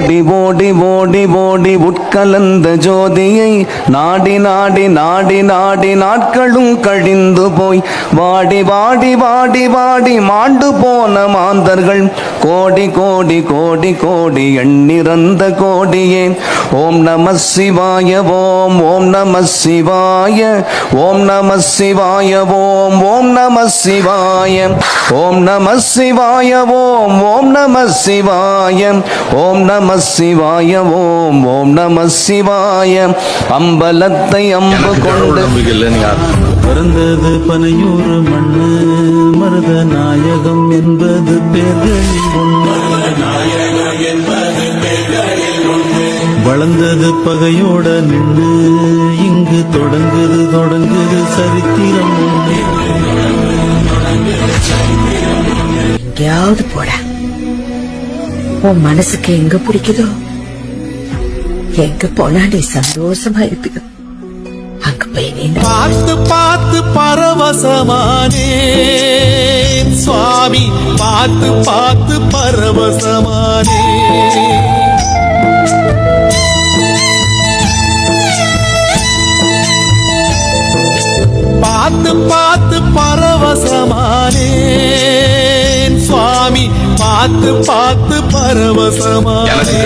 ஓடி ஓடி ஓடி ஓடி உட்கலந்த ஜோதியை நாடி நாடி நாடி நாடி நாட்களும் கழிந்து போய் வாடி வாடி வாடி வாடி மாண்டு போன மாந்தர்கள் கோடி கோடி கோடி கோடி எண்ணிறந்த கோடியே. ஓம் நம சிவாய ஓம் ஓம் நம சிவாய ஓம் நம சிவாய ஓம் ஓம் நம சிவாய ஓம் நம சிவாய ஓம் ஓம் நம சிவாய ஓம் நம சிவாய ஓம் ஓம் நம சிவாய. அம்பலத்தை அம்பு கொண்டு பிறந்தது பனையூர் மண்ணு மருத நாயகம் என்பது பேர்களில் ஒன்று. வளர்ந்தது பகையோட நின்று இங்கு தொடங்குது சரித்திரம். எங்கேயாவது போட உன் மனசுக்கு எங்க பிடிக்குதோ எங்க போனா நீ சந்தோஷமா இருப்பியோ அங்க போய் நீ பார்த்து பார்த்து பரவசமானே சுவாமி, பார்த்து பார்த்து பரவசமானே. பார்த்து பார்த்து பரவசமானே சுவாமி, பார்த்து பார்த்து பரவசமானே.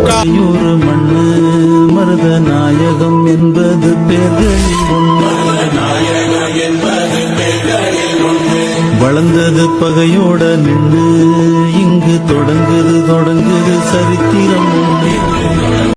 கையூர் மண்ணு மருத நாயகம் என்பது பேர்களில் ஒன்று. வளர்ந்தது பகையோட நின்று இங்கு தொடங்குது சரித்திரம்.